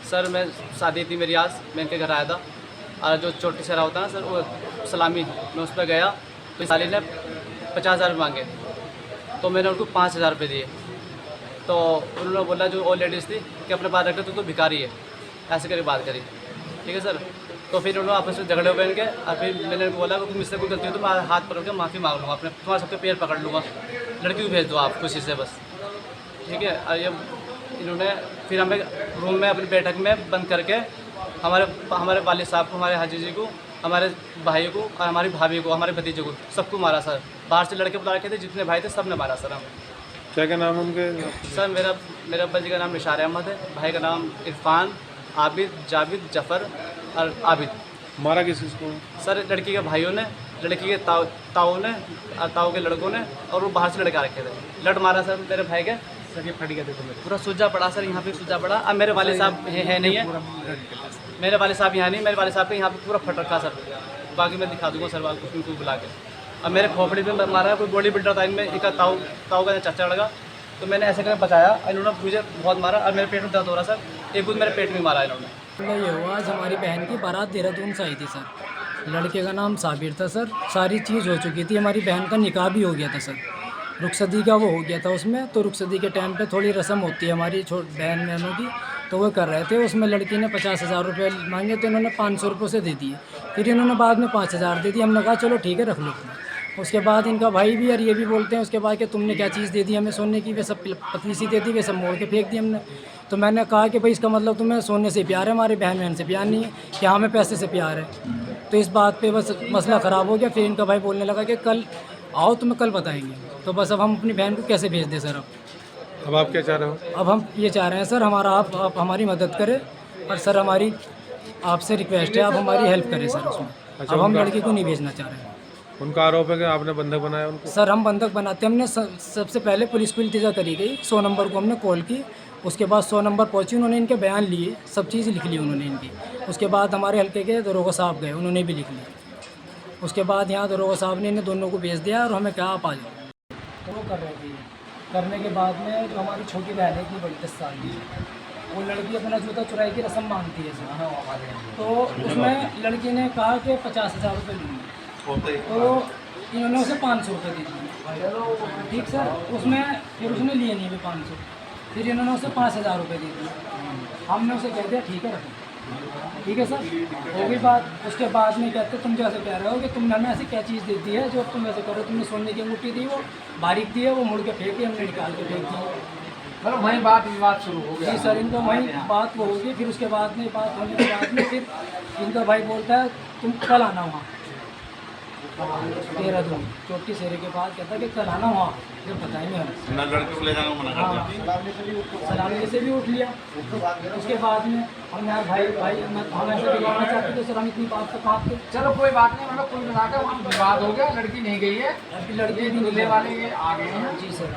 Sir मैं शादी थी मेरी आज, मैं इनके घर आया था और जो चोटी सहरा होता है ना सर, वो सलामी, मैं उस पर गया तो इस साली ने 50,000 रुपये मांगे, तो मैंने उनको 5,000 रुपये दिए। तो उन्होंने बोला जो और लेडीज़ थी कि अपने पास रख ले, तो भिखारी है, ऐसे करके बात करी। ठीक है सर। तो फिर उन्होंने आपस में झगड़े हुए इनके, और फिर मैंने उनको बोला कि मुझसे कोई गलती हो तो मैं हाथ पकड़ के माफ़ी मांग लूँगा, अपने तुम्हारे सबके पैर पकड़ लूँगा, लड़की को भेज दो आप खुशी से बस। ठीक है। और ये इन्होंने फिर हमें रूम में अपनी बैठक में बंद करके हमारे वालिद साहब को, हमारे हाजी जी को, हमारे भाई को और हमारी भाभी को, हमारे भतीजे को, सबको मारा सर। बाहर से लड़के बुला रखे थे, जितने भाई थे सब ने मारा सर हमें। क्या क्या नाम है उनके? सर मेरा अब्बा जी का नाम निशार अहमद है, भाई का नाम इरफान, आबिद, जाविद, जफ़र और आबिद। मारा किस को? सर लड़की के भाइयों ने, लड़की के ताऊ ने और ताऊ के लड़कों ने, और वो बाहर से लड़के आ रखे थे, लड़ मारा सर मेरे भाई के। सर ये फट गया, देखो पूरा सूजा पड़ा सर, यहाँ पे सूजा पड़ा। अब मेरे वाले साहब है नहीं है, मेरे वाले साहब यहाँ नहीं, मेरे वाले साहब के यहाँ पे पूरा फट रखा सर। बाकी मैं दिखा दूँगा सर वाले उनको बुला के। अब मेरे खोपड़ी में मारा, कोई बॉडी बिल्डर था इनमें, एक ताऊ का चाचा लगा, तो मैंने ऐसे करके बचाया। इन्होंने मुझे बहुत मारा और मेरे पेट में दर्द हो रहा सर, एक बुध मेरे पेट में मारा इन्होंने। ये हुआ, आज हमारी बहन की बारात देहरादून से आई थी सर। लड़के का नाम साबिर था सर, सारी चीज़ हो चुकी थी, हमारी बहन का निकाह भी हो गया था सर, रुखसती का वो हो गया था उसमें। तो रुखसती के टाइम पे थोड़ी रस्म होती है हमारी बहन बहनों की, तो वो कर रहे थे। उसमें लड़की ने 50,000 रुपये मांगे, तो इन्होंने 500 रुपये से दे दिए। फिर इन्होंने बाद में 5,000 दे दिए। हमने कहा चलो ठीक है, रख लो। उसके बाद इनका भाई भी और ये भी बोलते हैं उसके बाद कि तुमने क्या चीज़ दे दी हमें सोने की, वे सब पतली सी दे दी, वे सब मोड़ के फेंक दी हमने। तो मैंने कहा कि भाई इसका मतलब तुम्हें सोने से प्यार है, हमारी बहन बहन से प्यार नहीं है, कि हमें पैसे से प्यार है। तो इस बात पे बस मसला ख़राब हो गया। फिर इनका भाई बोलने लगा कि कल आओ, तुम्हें कल बताएंगे। तो बस अब हम अपनी बहन को कैसे भेज दें सर? अब आप क्या चाह रहे हो? अब हम ये चाह रहे हैं सर, आप हमारी मदद करें, और सर हमारी आपसे रिक्वेस्ट है, आप हमारी हेल्प करें सर उसमें। अब हम लड़की को नहीं भेजना चाह रहे हैं। उनका आरोप है कि आपने बंधक बनाया उनको? सर हम बंधक बनाते, हमने सबसे पहले पुलिस को इल्तिजा करी गई, 100 नंबर को हमने कॉल की। उसके बाद 100 नंबर पहुंची, उन्होंने इनके बयान लिए, सब चीज़ लिख ली उन्होंने इनकी। उसके बाद हमारे हल्के के दरोगा साहब गए, उन्होंने भी लिख लिया। उसके बाद यहाँ दरोगा साहब ने इन दोनों को भेज दिया और हमें कहा आप आ जाओ। वो कर रहे थे। करने के बाद में जो हमारी छोटी बहन है की, बड़ी 10 साल की, वो लड़की अपना जूता चुराई की रस्म मांगती है सर। तो उसमें लड़की ने कहा कि 50,000 रुपये लूँगी, तो इन्होंने उसे 500 रुपये दे दिए। ठीक सर। उसमें फिर उसने लिए नहीं भी 500, फिर इन्होंने उसे 5,000 रुपये दे दिए। हमने उसे कह दिया ठीक है रखो। ठीक है सर, हो गई बात। उसके बाद में कहते तुम जैसे कह रहे हो कि तुमने हमें ऐसी क्या चीज़ दे दी है जो तुम ऐसे करो, तुमने सोने की अंगूठी दी, वो बारीक दी है, वो मुड़ के फेंकी, हमने निकाल के फेंक दी। मतलब वहीं बात विवाद शुरू हो गया। जी सर, इनका वहीं बात वो होगी। फिर उसके बाद में बात होने के बाद में फिर इनका भाई बोलता है तुम कल आना वहाँ देहरादून चोटी सेरे के बाद, कहता है कि कल आना वहाँ, जब बताएंगे हम। लड़के को ले जाना मना कर दिया। सलामी से भी उठ लिया। उसके बाद में हम यार भाई हम ऐसे बिगाड़ना चाहते थे सर, हम इतनी बात से कांपते। चलो कोई बात नहीं, मतलब कुल मिलाकर वहाँ विवाद हो गया, लड़की नहीं गई है, लड़के भी दूल्हे वाले ये आ गए हैं। जी सर।